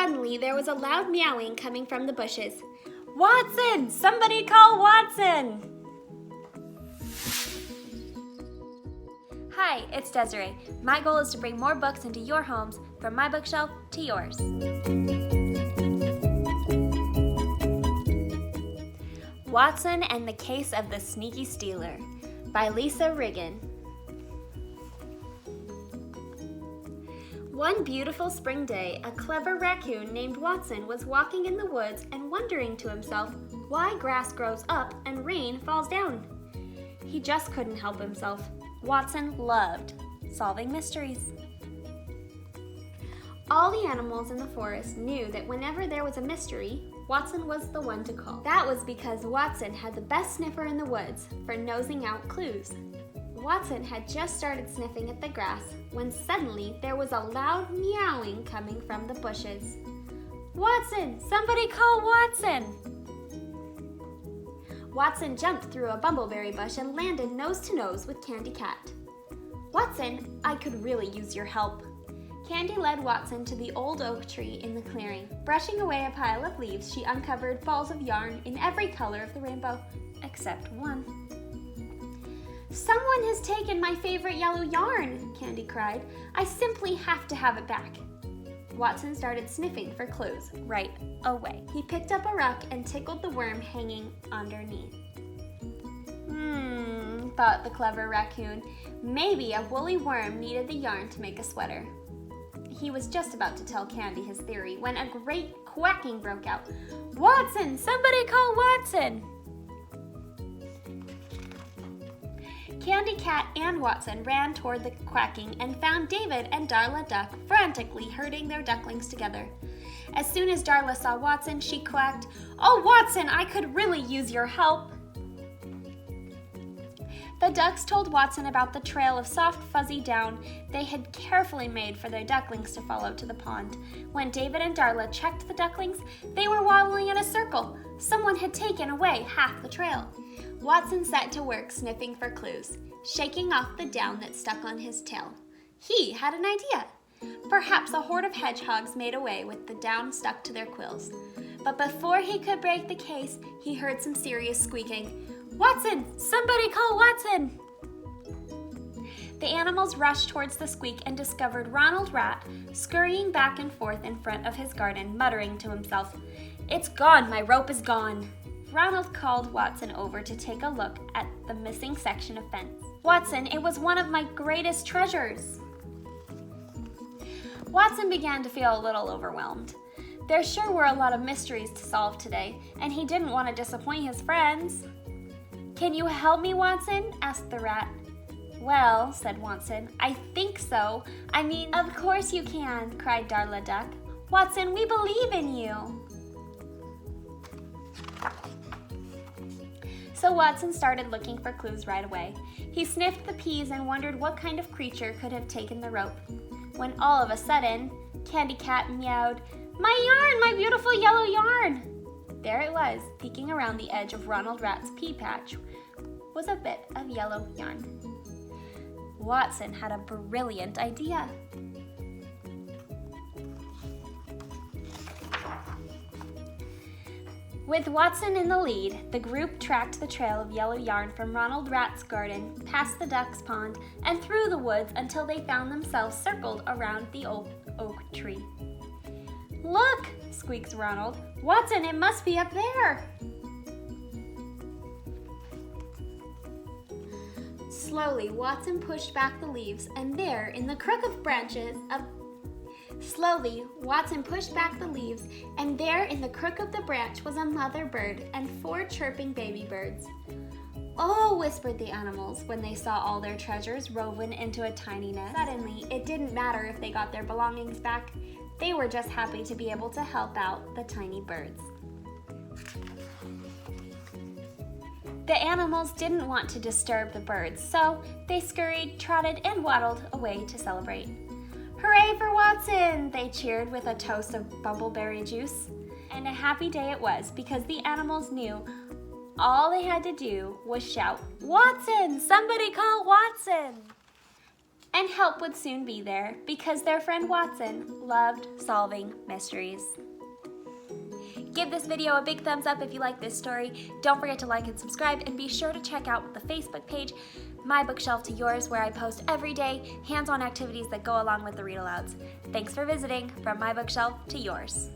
Suddenly, there was a loud meowing coming from the bushes. Watson! Somebody call Watson! Hi, it's Desiree. My goal is to bring more books into your homes, from my bookshelf to yours. Watson and the Case of the Sneaky Stealer by Lisa Riggin. One beautiful spring day, a clever raccoon named Watson was walking in the woods and wondering to himself why grass grows up and rain falls down. He just couldn't help himself. Watson loved solving mysteries. All the animals in the forest knew that whenever there was a mystery, Watson was the one to call. That was because Watson had the best sniffer in the woods for nosing out clues. Watson had just started sniffing at the grass when suddenly there was a loud meowing coming from the bushes. Watson! Somebody call Watson! Watson jumped through a bumbleberry bush and landed nose to nose with Candy Cat. Watson, I could really use your help. Candy led Watson to the old oak tree in the clearing. Brushing away a pile of leaves, she uncovered balls of yarn in every color of the rainbow, except one. Someone has taken my favorite yellow yarn, Candy cried. I simply have to have it back. Watson started sniffing for clues right away. He picked up a rock and tickled the worm hanging underneath. Thought the clever raccoon. Maybe a woolly worm needed the yarn to make a sweater. He was just about to tell Candy his theory when a great quacking broke out. Watson! Somebody call Watson! Candy Cat and Watson ran toward the quacking and found David and Darla Duck frantically herding their ducklings together. As soon as Darla saw Watson, she quacked, "Oh, Watson, I could really use your help." The ducks told Watson about the trail of soft, fuzzy down they had carefully made for their ducklings to follow to the pond. When David and Darla checked the ducklings, they were waddling in a circle. Someone had taken away half the trail. Watson set to work sniffing for clues, shaking off the down that stuck on his tail. He had an idea. Perhaps a horde of hedgehogs made away with the down stuck to their quills. But before he could break the case, he heard some serious squeaking. Watson! Somebody call Watson! The animals rushed towards the squeak and discovered Ronald Rat scurrying back and forth in front of his garden, muttering to himself, "It's gone! My rope is gone!" Ronald called Watson over to take a look at the missing section of fence. "Watson, it was one of my greatest treasures." Watson began to feel a little overwhelmed. There sure were a lot of mysteries to solve today, and he didn't want to disappoint his friends. "Can you help me, Watson?" asked the rat. "Well," said Watson, "I think so. I mean, of course you can," cried Darla Duck. "Watson, we believe in you." So Watson started looking for clues right away. He sniffed the peas and wondered what kind of creature could have taken the rope. When all of a sudden, Candy Cat meowed, "My yarn, my beautiful yellow yarn!" There it was, peeking around the edge of Ronald Rat's pea patch, was a bit of yellow yarn. Watson had a brilliant idea. With Watson in the lead, the group tracked the trail of yellow yarn from Ronald Rat's garden, past the duck's pond, and through the woods until they found themselves circled around the old oak tree. "Look!" squeaks Ronald. "Watson, it must be up there!" Slowly, Watson pushed back the leaves, and there, in the crook of branches of the branch was a mother bird and 4 chirping baby birds. "Oh," whispered the animals when they saw all their treasures woven into a tiny nest. Suddenly, it didn't matter if they got their belongings back. They were just happy to be able to help out the tiny birds. The animals didn't want to disturb the birds, so they scurried, trotted, and waddled away to celebrate. "Hooray for Watson!" they cheered with a toast of bumbleberry juice. And a happy day it was, because the animals knew all they had to do was shout, "Watson! Somebody call Watson!" And help would soon be there because their friend Watson loved solving mysteries. Give this video a big thumbs up if you like this story. Don't forget to like and subscribe, and be sure to check out the Facebook page, My Bookshelf to Yours, where I post every day hands-on activities that go along with the read-alouds. Thanks for visiting From My Bookshelf to Yours.